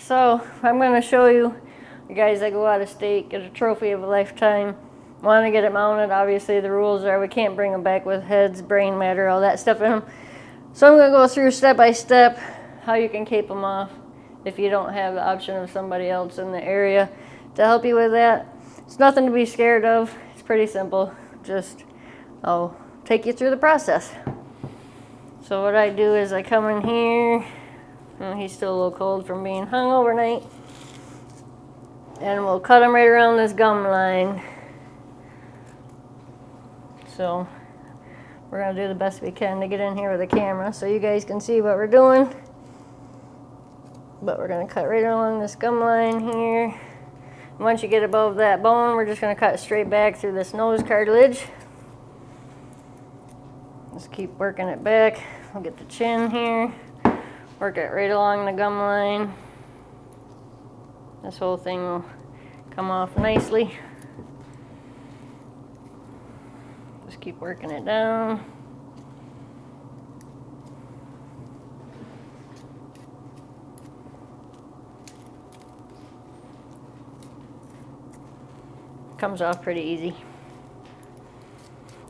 So I'm going to show you guys that go out of state, get a trophy of a lifetime, want to get it mounted. Obviously the rules are we can't bring them back with heads, brain matter, all that stuff in them. So I'm going to go through step by step how you can cape them off if you don't have the option of somebody else in the area to help you with that. It's nothing to be scared of. It's pretty simple. Just I'll take you through the process. So what I do is I come in here, and he's still a little cold from being hung overnight, and we'll cut him right around this gum line. So we're going to do the best we can to get in here with a camera so you guys can see what we're doing. But we're going to cut right along this gum line here. And once you get above that bone, we're just going to cut straight back through this nose cartilage. Just keep working it back. We'll get the chin here. Work it right along the gum line. This whole thing will come off nicely. Just keep working it down. Comes off pretty easy.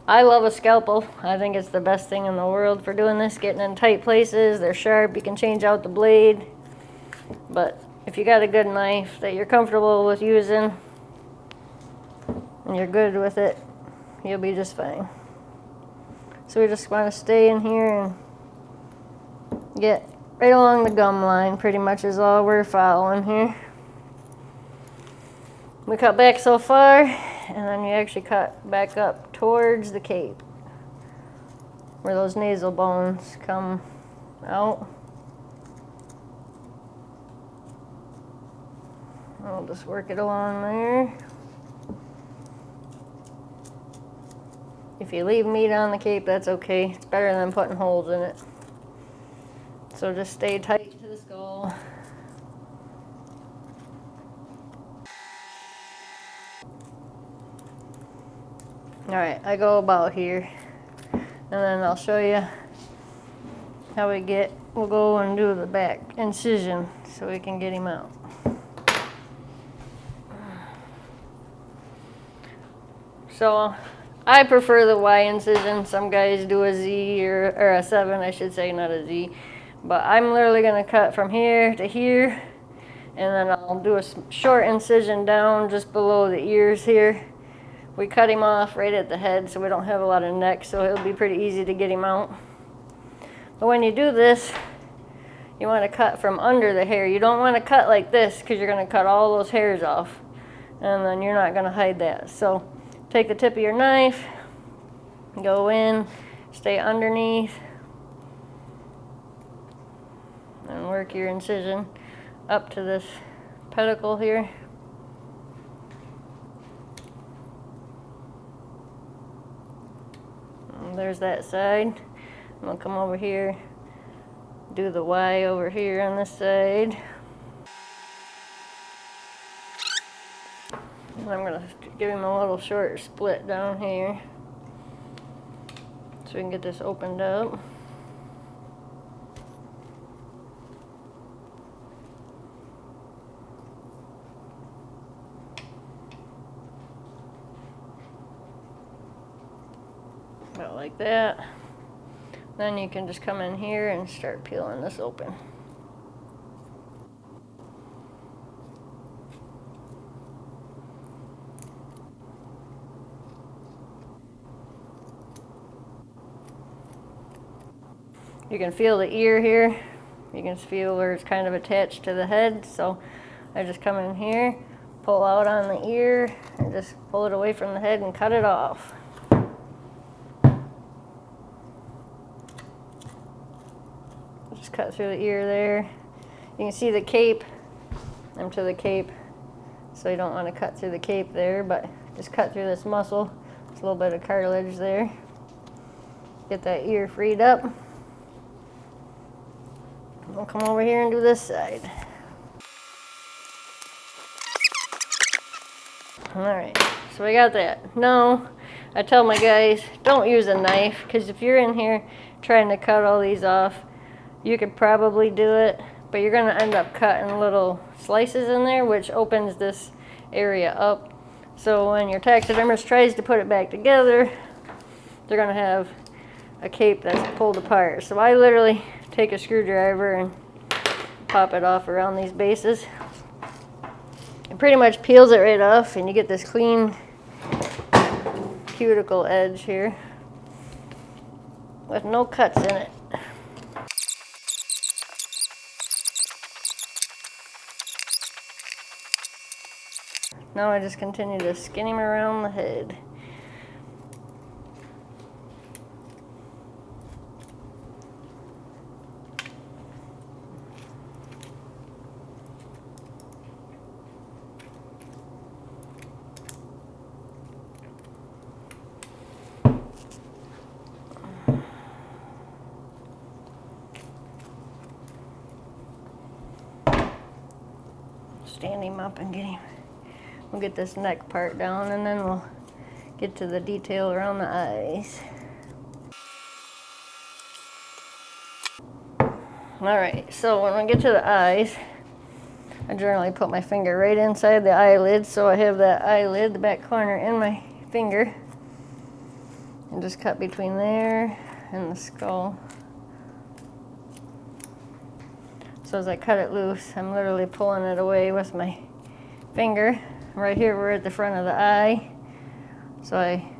I love a scalpel. I think it's the best thing in the world for doing this, getting in tight places. They're sharp, you can change out the blade. But if you got a good knife that you're comfortable with using and you're good with it, you'll be just fine. So we just want to stay in here and get right along the gum line, pretty much is all we're following here. We cut back so far, and then you actually cut back up towards the cape where those nasal bones come out. I'll just work it along there. If you leave meat on the cape, that's okay. It's better than putting holes in it. So just stay tight to the skull. Alright, I go about here, and then I'll show you how we'll go and do the back incision so we can get him out. So I prefer the Y incision. Some guys do a Z or a 7, I should say, not a Z. But I'm literally going to cut from here to here, and then I'll do a short incision down just below the ears here. We cut him off right at the head so we don't have a lot of neck, so it'll be pretty easy to get him out. But when you do this, you want to cut from under the hair. You don't want to cut like this because you're going to cut all those hairs off, and then you're not going to hide that. So take the tip of your knife, go in, stay underneath, and work your incision up to this pedicle here. There's that side. I'm going to come over here, do the Y over here on this side. And I'm going to give him a little short split down here so we can get this opened up. About like that. Then you can just come in here and start peeling this open. You can feel the ear here. You can feel where it's kind of attached to the head. So I just come in here, pull out on the ear, and just pull it away from the head and cut it off. Just cut through the ear there. You can see the cape. I'm to the cape, so you don't want to cut through the cape there, but just cut through this muscle. There's a little bit of cartilage there. Get that ear freed up. We'll come over here and do this side. Alright, so we got that. Now, I tell my guys, don't use a knife, because if you're in here trying to cut all these off, you could probably do it, but you're going to end up cutting little slices in there, which opens this area up. So when your taxidermist tries to put it back together, they're going to have a cape that's pulled apart. So I literally take a screwdriver and pop it off around these bases. It pretty much peels it right off, and you get this clean cuticle edge here with no cuts in it. Now I just continue to skin him around the head. Stand him up and get him. We'll get this neck part down, and then we'll get to the detail around the eyes. Alright, so when we get to the eyes, I generally put my finger right inside the eyelid, so I have that eyelid, the back corner, in my finger, and just cut between there and the skull. So as I cut it loose, I'm literally pulling it away with my finger. Right here, we're at the front of the eye, so I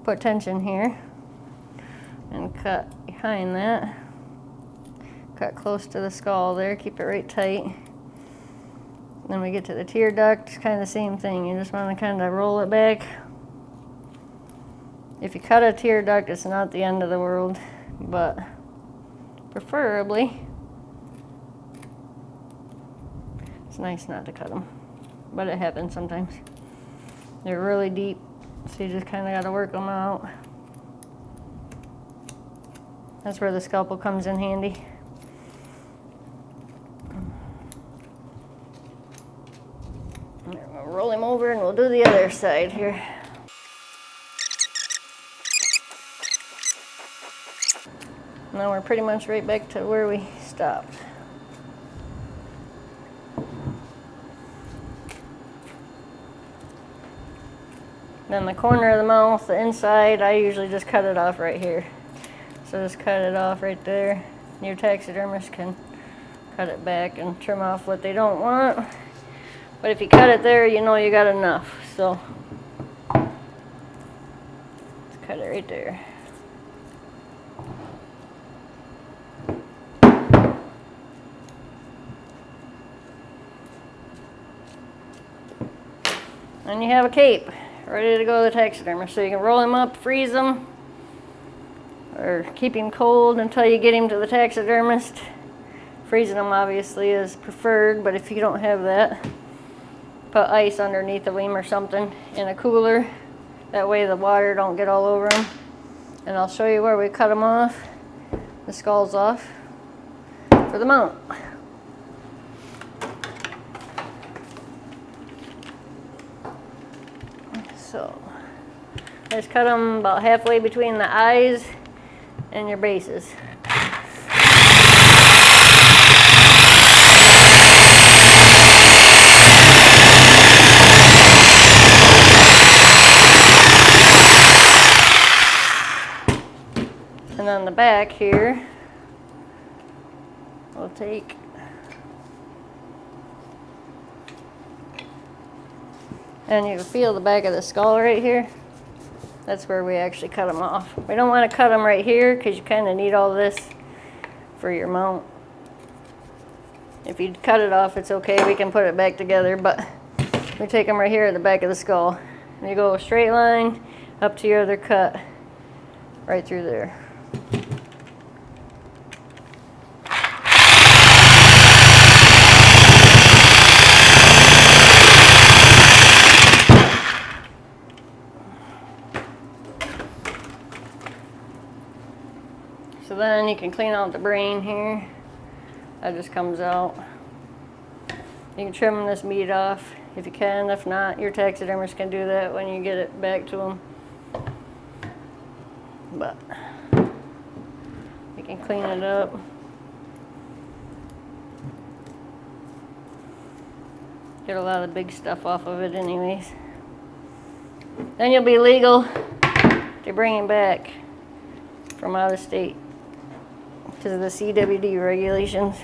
put tension here and cut behind that. Cut close to the skull there, keep it right tight. Then we get to the tear duct, kind of the same thing. You just want to kind of roll it back. If you cut a tear duct, it's not the end of the world, but preferably, it's nice not to cut them, but it happens sometimes. They're really deep, so you just kind of got to work them out. That's where the scalpel comes in handy. We'll roll him over and we'll do the other side here. Now we're pretty much right back to where we stopped. Then the corner of the mouth, the inside, I usually just cut it off right here. So just cut it off right there. Your taxidermist can cut it back and trim off what they don't want. But if you cut it there, you know you got enough. So let's cut it right there. And you have a cape ready to go to the taxidermist. So you can roll him up, freeze him, or keep him cold until you get him to the taxidermist. Freezing him obviously is preferred, but if you don't have that, put ice underneath of him or something in a cooler. That way the water don't get all over him. And I'll show you where we cut him off. The skull's off for the mount. So just cut them about halfway between the eyes and your bases. And then the back here, we'll take and you can feel the back of the skull right here. That's where we actually cut them off. We don't want to cut them right here because you kind of need all this for your mount. If you cut it off, it's okay. We can put it back together, but we take them right here at the back of the skull. And you go a straight line up to your other cut right through there. So then you can clean out the brain here. That just comes out. You can trim this meat off if you can. If not, your taxidermist can do that when you get it back to them. But you can clean it up. Get a lot of big stuff off of it anyways. Then you'll be legal to bring him back from out of state because of the CWD regulations.